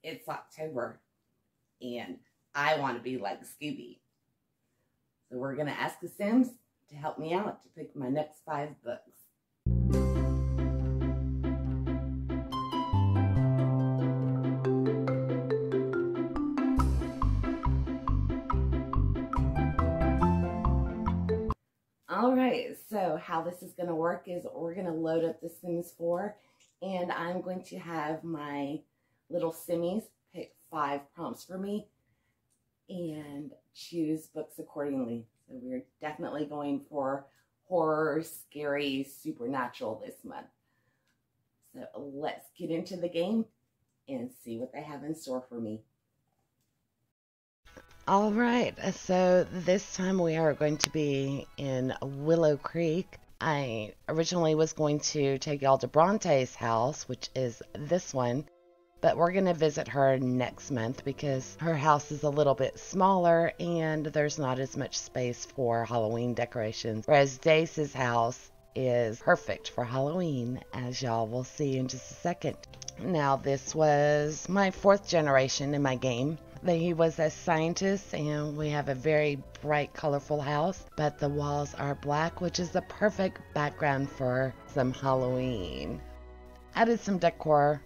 It's October, and I want to be like Scooby. So we're going to ask the Sims to help me out to pick my next 5 books. Alright, so how this is going to work is we're going to load up the Sims 4, and I'm going to have my little Simmies pick 5 prompts for me and choose books accordingly. So we're definitely going for horror, scary, supernatural this month. So let's get into the game and see what they have in store for me. All right, so this time we are going to be in Willow Creek. I originally was going to take y'all to Bronte's house, which is this one, but we're going to visit her next month because her house is a little bit smaller and there's not as much space for Halloween decorations, whereas Dace's house is perfect for Halloween, as y'all will see in just a second. Now, this was my 4th generation in my game. He was a scientist, and we have a very bright, colorful house, but the walls are black, which is the perfect background for some Halloween. Added some decor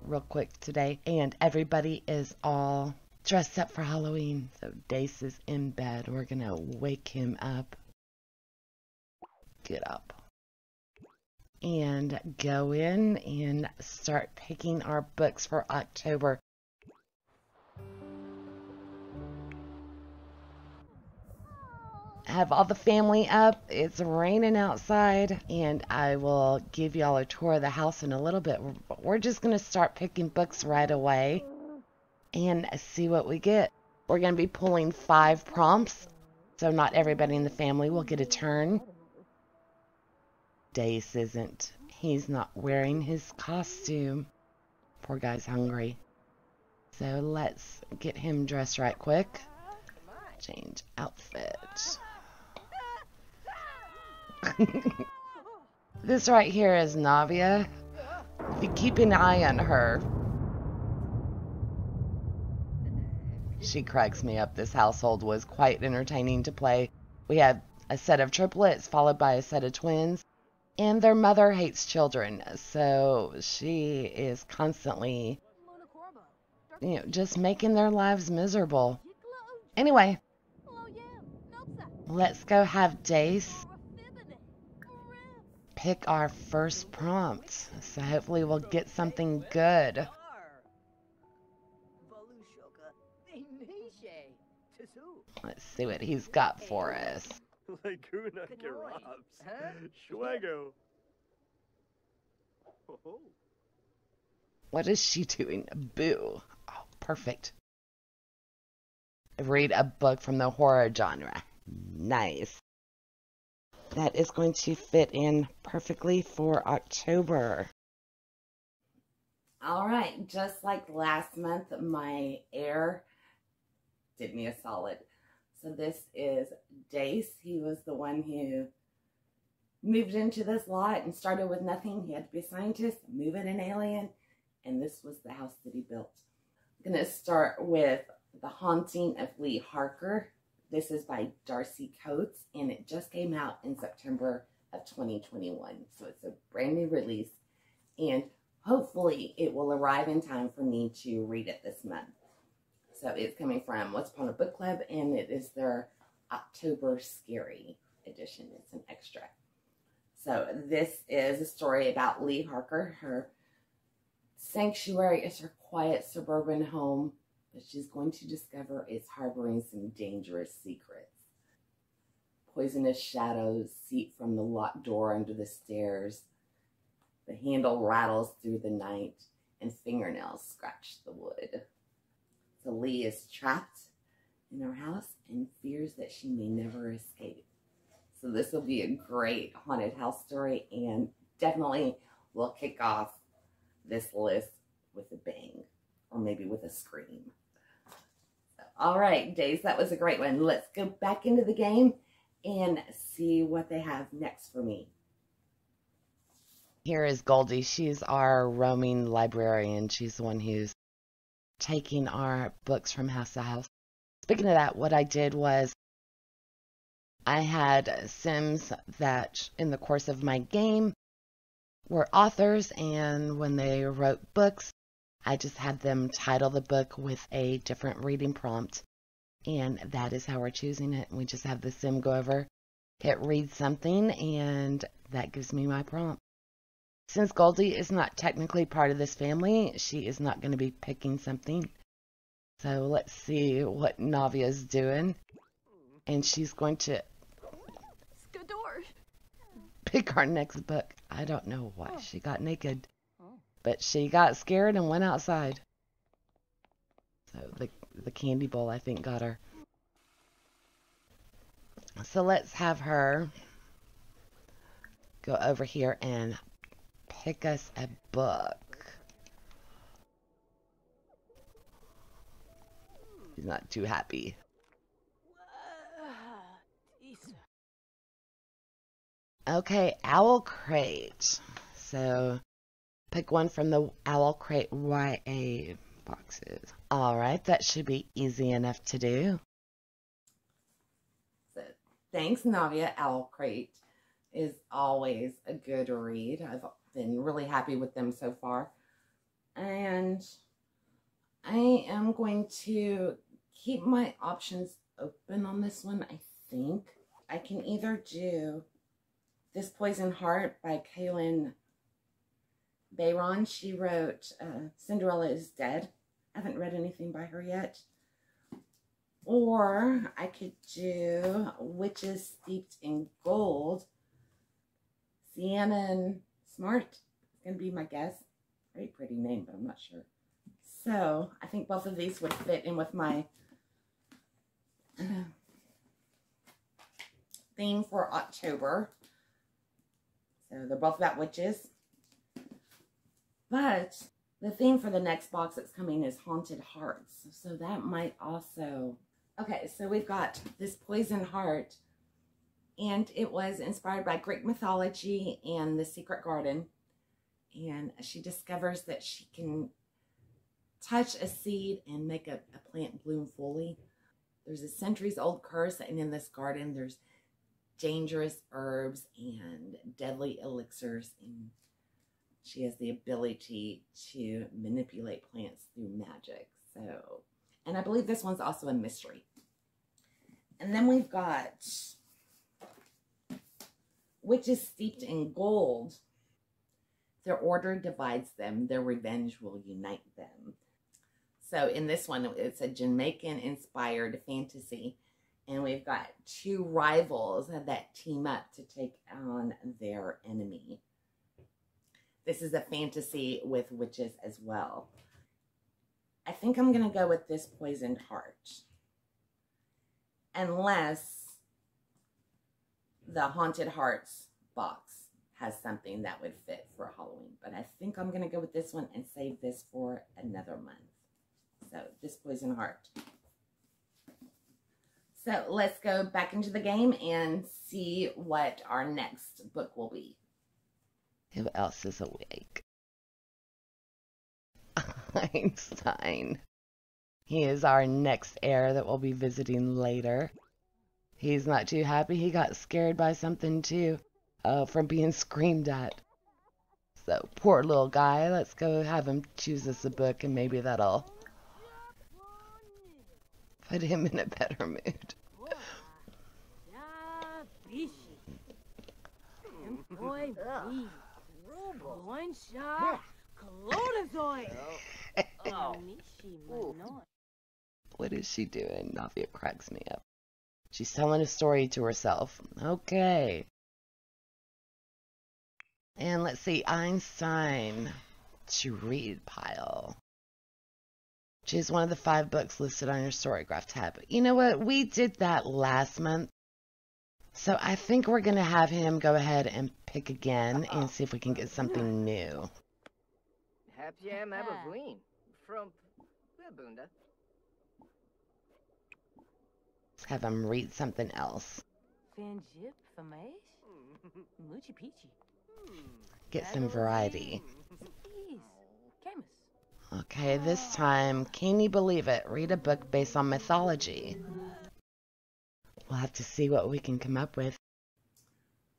real quick today, and everybody is all dressed up for Halloween. So Dace is in bed. We're gonna wake him up. Get up. And go in and start picking our books for October. Have all the family up. It's raining outside, and I will give y'all a tour of the house in a little bit. We're just going to start picking books right away and see what we get. We're going to be pulling 5 prompts, so not everybody in the family will get a turn. Dace isn't. He's not wearing his costume. Poor guy's hungry. So let's get him dressed right quick. Change outfit. This right here is Navya. If you keep an eye on her, she cracks me up. This household was quite entertaining to play. We had a set of triplets followed by a set of twins, and their mother hates children, so she is constantly, just making their lives miserable. Anyway, let's go have Dace pick our first prompt. So hopefully we'll get something good. Let's see what he's got for us. What is she doing? Boo. Oh, perfect. Read a book from the horror genre. Nice. That is going to fit in perfectly for October. All right, just like last month, my heir did me a solid. So this is Dace. He was the one who moved into this lot and started with nothing. He had to be a scientist, move in an alien, and this was the house that he built. I'm going to start with The Haunting of Lee Harker. This is by Darcy Coates, and it just came out in September of 2021. So it's a brand new release, and hopefully it will arrive in time for me to read it this month. So it's coming from Once Upon a Book Club, and it is their October Scary edition. It's an extra. So this is a story about Lee Harker. Her sanctuary is her quiet suburban home, but she's going to discover is harboring some dangerous secrets. Poisonous shadows seep from the locked door under the stairs. The handle rattles through the night, and fingernails scratch the wood. So Lee is trapped in her house and fears that she may never escape. So this will be a great haunted house story, and definitely will kick off this list with a bang, or maybe with a scream. All right, Dace, that was a great one. Let's go back into the game and see what they have next for me. Here is Goldie. She's our roaming librarian. She's the one who's taking our books from house to house. Speaking of that, what I did was I had Sims that in the course of my game were authors, and when they wrote books, I just had them title the book with a different reading prompt, and that is how we're choosing it. We just have the Sim go over, hit read something, and that gives me my prompt. Since Goldie is not technically part of this family, she is not going to be picking something. So let's see what Navya's doing. And she's going to pick our next book. I don't know why she got naked, but she got scared and went outside. So the candy bowl, I think, got her. So let's have her go over here and pick us a book. She's not too happy. Okay, Owl Crate. So pick one from the Owl Crate YA boxes. Alright, that should be easy enough to do. So, thanks, Navya. Owl Crate is always a good read. I've been really happy with them so far. And I am going to keep my options open on this one, I think. I can either do This Poison Heart by Kaylin Bayron. She wrote Cinderella is Dead. I haven't read anything by her yet. Or I could do Witches Steeped in Gold. Sienna Smart is going to be my guess. Very pretty name, but I'm not sure. So I think both of these would fit in with my theme for October. So they're both about witches. But the theme for the next box that's coming is Haunted Hearts. So that might also... Okay, so we've got This Poison Heart. And it was inspired by Greek mythology and the Secret Garden. And she discovers that she can touch a seed and make a plant bloom fully. There's a centuries-old curse, and in this garden there's dangerous herbs and deadly elixirs, and she has the ability to manipulate plants through magic. So, and I believe this one's also a mystery. And then we've got Witches Steeped in Gold. Their order divides them. Their revenge will unite them. So in this one, it's a Jamaican-inspired fantasy. And we've got two rivals that team up to take on their enemy. This is a fantasy with witches as well. I think I'm going to go with This Poisoned Heart. Unless the Haunted Hearts box has something that would fit for Halloween. But I think I'm going to go with this one and save this for another month. So, This Poison Heart. So, let's go back into the game and see what our next book will be. Who else is awake? Einstein. He is our next heir that we'll be visiting later. He's not too happy. He got scared by something too, from being screamed at. So, poor little guy. Let's go have him choose us a book, and maybe that'll put him in a better mood. What is she doing? Navya cracks me up. She's telling a story to herself. Okay. And let's see, Einstein to read pile. Which is one of the 5 books listed on your Storygraph tab. You know what? We did that last month. So I think we're going to have him go ahead and pick again and see if we can get something new. Let's have him read something else. Get some variety. Okay, this time, can you believe it? Read a book based on mythology. We'll have to see what we can come up with.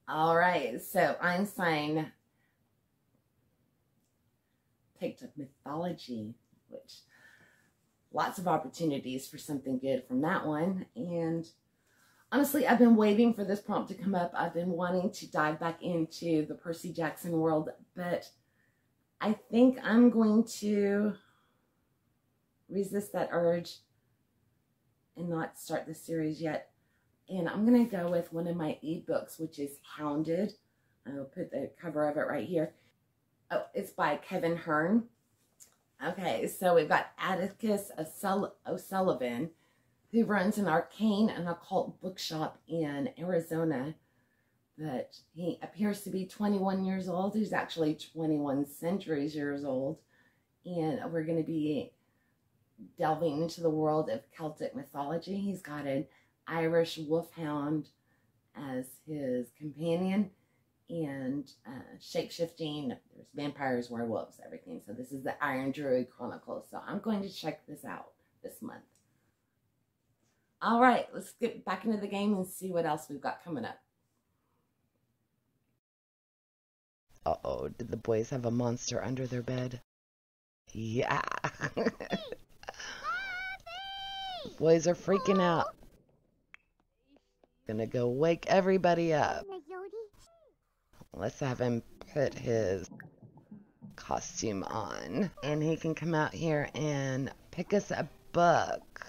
All right, so Einstein picked up mythology, which lots of opportunities for something good from that one. And honestly, I've been waiting for this prompt to come up. I've been wanting to dive back into the Percy Jackson world, but I think I'm going to resist that urge and not start the series yet. And I'm going to go with one of my ebooks, which is Hounded. I'll put the cover of it right here. Oh, it's by Kevin Hearn. Okay, so we've got Atticus O'Sullivan, who runs an arcane and occult bookshop in Arizona. But he appears to be 21 years old. He's actually 21 centuries years old. And we're going to be delving into the world of Celtic mythology. He's got an Irish wolfhound as his companion, and shape-shifting. There's vampires, werewolves, everything. So this is the Iron Druid Chronicles. So I'm going to check this out this month. All right, let's get back into the game and see what else we've got coming up. Uh-oh, did the boys have a monster under their bed? Yeah. Boys are freaking out. Gonna go wake everybody up. Let's have him put his costume on, and he can come out here and pick us a book.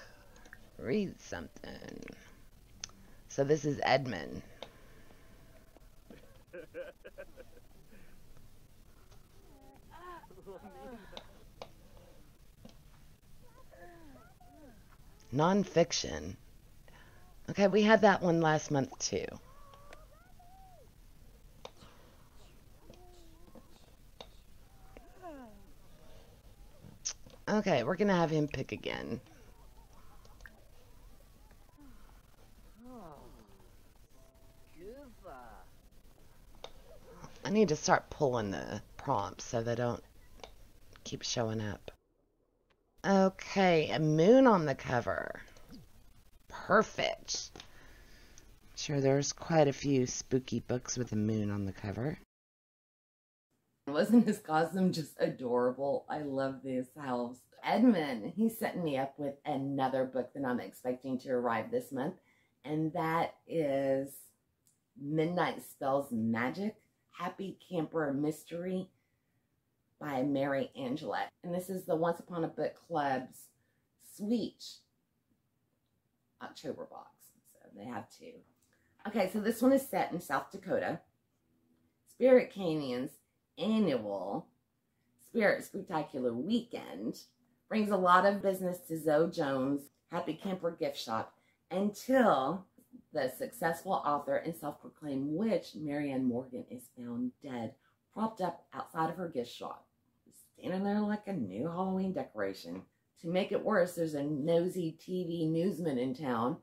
Read something. So this is Edman. Non-fiction. Okay, we had that one last month too. Okay, we're gonna have him pick again. I need to start pulling the prompts so they don't keep showing up. Okay, a moon on the cover. Perfect. I'm sure there's quite a few spooky books with a moon on the cover. Wasn't his costume just adorable? I love this house. Edman, he's setting me up with another book that I'm expecting to arrive this month, and that is Midnight Spells Magic, Happy Camper Mystery by Mary Angelette. And this is the Once Upon a Book Club's Sweet October box. So they have two. Okay, so this one is set in South Dakota. Spirit Canyon's annual Spirit Spectacular Weekend brings a lot of business to Zoe Jones' Happy Camper gift shop until the successful author and self-proclaimed witch Marianne Morgan is found dead, propped up outside of her gift shop, standing there like a new Halloween decoration. To make it worse, there's a nosy TV newsman in town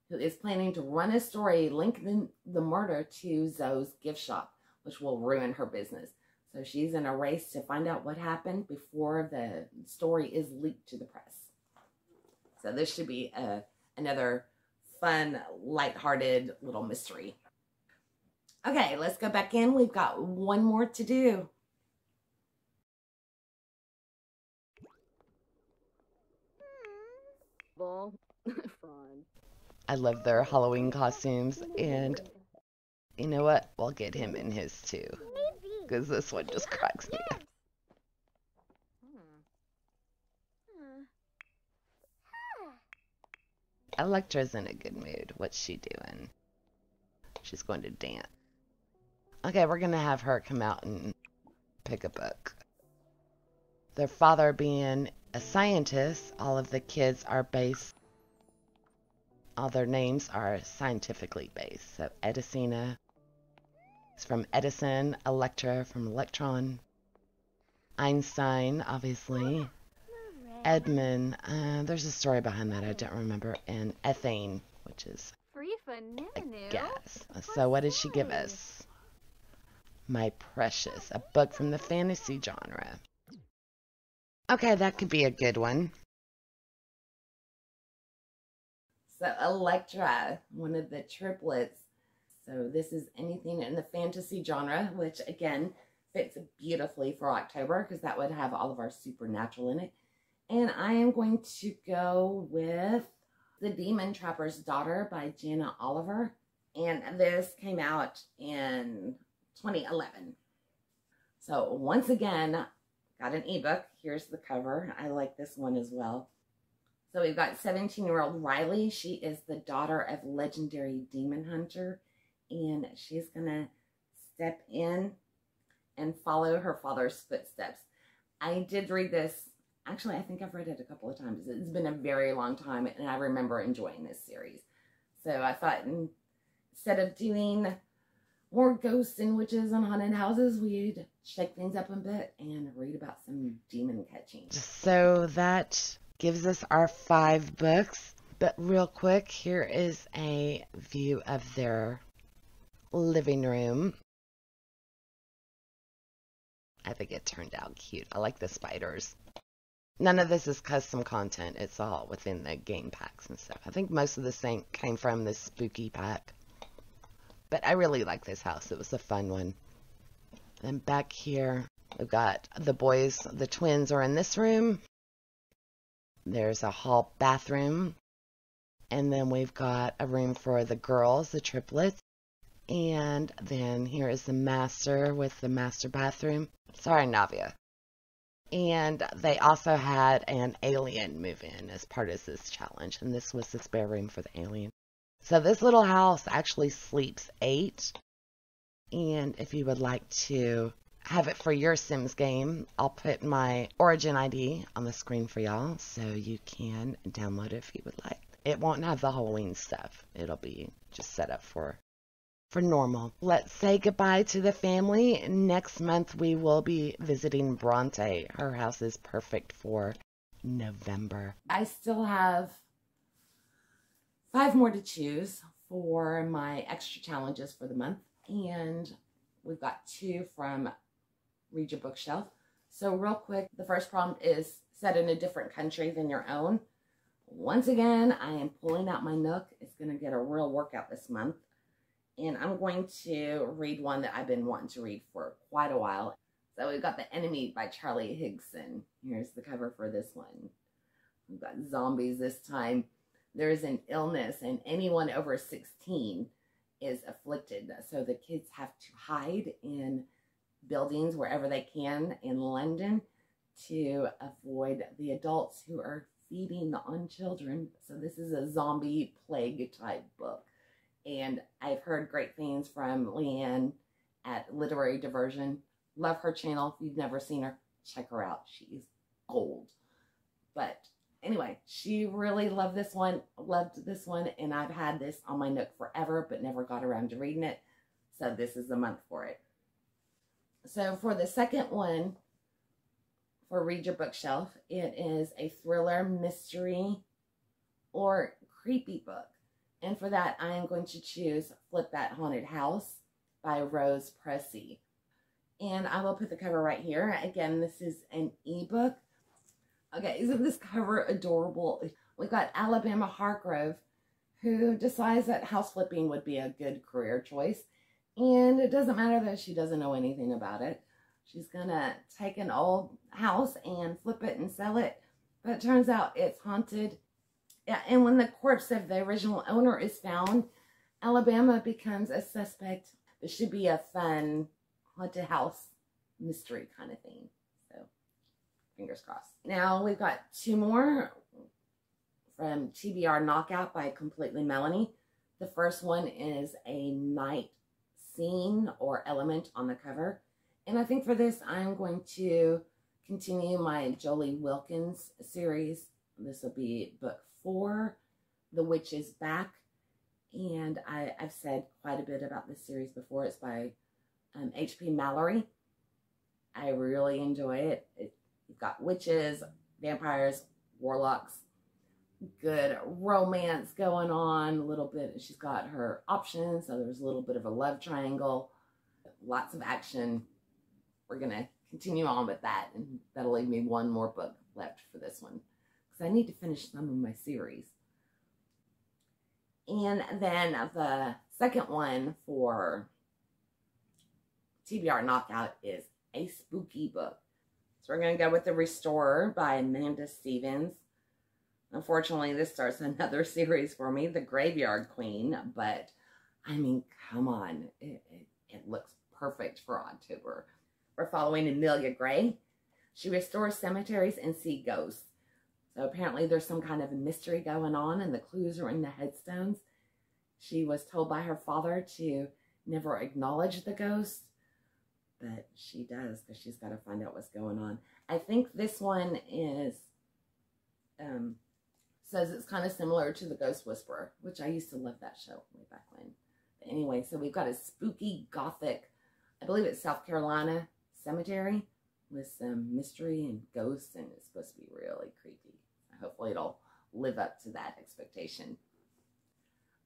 who is planning to run a story linking the murder to Zoe's gift shop, which will ruin her business. So she's in a race to find out what happened before the story is leaked to the press. So this should be another fun, lighthearted little mystery. Okay, let's go back in. We've got one more to do. I love their Halloween costumes, and you know what? We'll get him in his too, because this one just cracks me up. Electra's in a good mood. What's she doing? She's going to dance. Okay, we're going to have her come out and pick a book. Their father being a scientist, all of the kids are based, all their names are scientifically based. So Edicina is from Edison, Electra from Electron, Einstein, obviously, Edman, there's a story behind that I don't remember, and ethane, which is a gas. So what did she give us? My Precious, a book from the fantasy genre. Okay, that could be a good one. So Electra, one of the triplets. So this is anything in the fantasy genre, which again fits beautifully for October because that would have all of our supernatural in it. And I am going to go with The Demon Trapper's Daughter by Jana Oliver. And this came out in 2011. So once again, got an ebook. Here's the cover. I like this one as well. So we've got 17-year-old Riley. She is the daughter of legendary demon hunter. And she's going to step in and follow her father's footsteps. I did read this. Actually, I think I've read it a couple of times. It's been a very long time, and I remember enjoying this series. So I thought instead of doing more ghosts and witches and haunted houses, we'd shake things up a bit and read about some demon catching. So that gives us our 5 books. But real quick, here is a view of their living room. I think it turned out cute. I like the spiders. None of this is custom content. It's all within the game packs and stuff. I think most of this thing came from this spooky pack. But I really like this house. It was a fun one. And back here, we've got the boys. The twins are in this room. There's a hall bathroom. And then we've got a room for the girls, the triplets. And then here is the master with the master bathroom. Sorry, Navya. And they also had an alien move in as part of this challenge. And this was the spare room for the alien. So this little house actually sleeps 8. And if you would like to have it for your Sims game, I'll put my origin ID on the screen for y'all so you can download it if you would like. It won't have the Halloween stuff. It'll be just set up for normal. Let's say goodbye to the family. Next month we will be visiting Bronte. Her house is perfect for November. I still have 5 more to choose for my extra challenges for the month. And we've got 2 from Read Your Bookshelf. So real quick, the first prompt is set in a different country than your own. Once again, I am pulling out my Nook. It's going to get a real workout this month. And I'm going to read one that I've been wanting to read for quite a while. So we've got The Enemy by Charlie Higson. Here's the cover for this one. We've got zombies this time. There's an illness and anyone over 16 is afflicted. So the kids have to hide in buildings wherever they can in London to avoid the adults who are feeding on children. So this is a zombie plague type book. And I've heard great things from Leanne at Literary Diversion. Love her channel. If you've never seen her, check her out. She's gold. But anyway, she really loved this one, and I've had this on my Nook forever, but never got around to reading it. So this is the month for it. So for the second one, for Read Your Bookshelf, it is a thriller, mystery, or creepy book. And for that, I am going to choose Flip That Haunted House by Rose Pressey. And I will put the cover right here. Again, this is an ebook. Okay, isn't this cover adorable? We've got Alabama Hargrove, who decides that house flipping would be a good career choice. And it doesn't matter that she doesn't know anything about it. She's going to take an old house and flip it and sell it. But it turns out it's haunted. Yeah, and when the corpse of the original owner is found, Alabama becomes a suspect. It should be a fun haunted house mystery kind of thing. So, fingers crossed. Now, we've got 2 more from TBR Knockout by Completely Melanie. The first one is a night scene or element on the cover. And I think for this, I'm going to continue my Jolie Wilkins series. This will be book 4, The Witch is Back. And I've said quite a bit about this series before. It's by H.P. Mallory. I really enjoy it. You've got witches, vampires, warlocks, good romance going on, a little bit. She's got her options, so there's a little bit of a love triangle, lots of action. We're going to continue on with that, and that'll leave me 1 more book left for this one because I need to finish some of my series. And then the second one for TBR Knockout is a spooky book. So we're going to go with The Restorer by Amanda Stevens. Unfortunately, this starts another series for me, The Graveyard Queen, but I mean, come on. It looks perfect for October. We're following Amelia Gray. She restores cemeteries and sees ghosts. So apparently there's some kind of a mystery going on, and the clues are in the headstones. She was told by her father to never acknowledge the ghost, but she does because she's got to find out what's going on. I think this one is, says it's kind of similar to The Ghost Whisperer, which I used to love that show way back when. But anyway, so we've got a spooky gothic, I believe it's South Carolina cemetery with some mystery and ghosts, and it's supposed to be really creepy. Hopefully it'll live up to that expectation.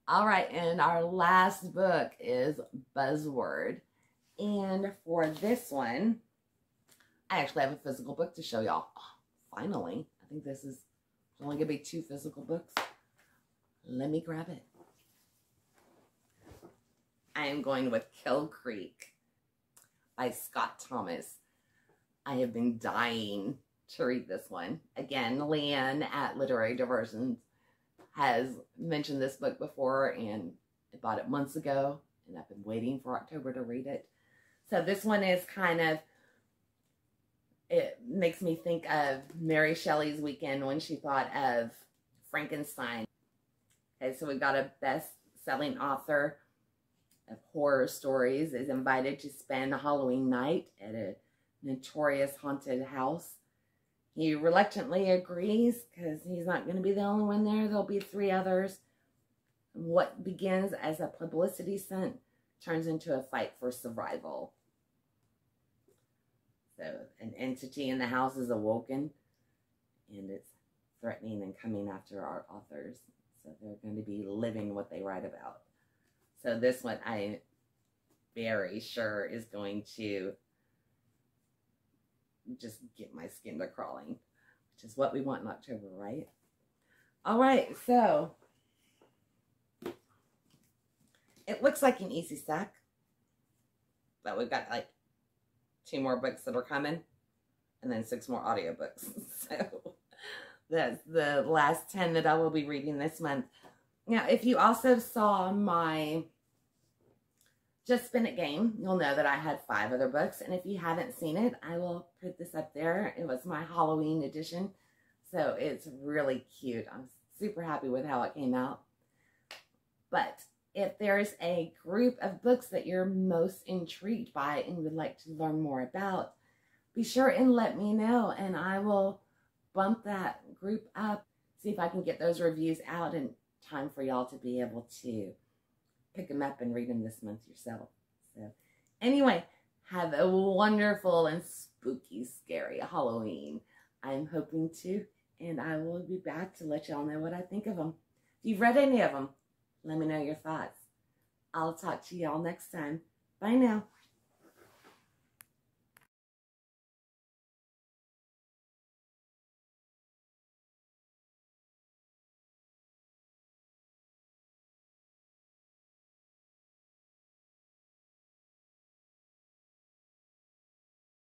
All right, and our last book is Buzzword. And for this one, I actually have a physical book to show y'all. Oh, finally, I think this is only going to be 2 physical books. Let me grab it. I am going with Willow Creek by Scott Thomas. I have been dying to read this one. Again, Leanne at Literary Diversions has mentioned this book before, and I bought it months ago, and I've been waiting for October to read it. So this one is kind of, it makes me think of Mary Shelley's Weekend when she thought of Frankenstein. Okay, so we've got a best-selling author of horror stories is invited to spend a Halloween night at a notorious haunted house. He reluctantly agrees because he's not going to be the only one there. There'll be 3 others. What begins as a publicity stunt turns into a fight for survival. So an entity in the house is awoken, and it's threatening and coming after our authors. So they're going to be living what they write about. So this one I'm very sure is going to just get my skin to crawling, which is what we want in October, right? All right, so it looks like an easy stack, but we've got like 2 more books that are coming, and then 6 more audiobooks. So that's the last 10 that I will be reading this month. Now, if you also saw my Just Spin It game, you'll know that I had 5 other books. And if you haven't seen it, I will put this up there. It was my Halloween edition. So it's really cute. I'm super happy with how it came out. But if there's a group of books that you're most intrigued by and would like to learn more about, be sure and let me know. And I will bump that group up, see if I can get those reviews out in time for y'all to be able to pick them up and read them this month yourself. So anyway, have a wonderful and spooky, scary Halloween. I'm hoping to, and I will be back to let y'all know what I think of them. If you've read any of them, let me know your thoughts. I'll talk to y'all next time. Bye now.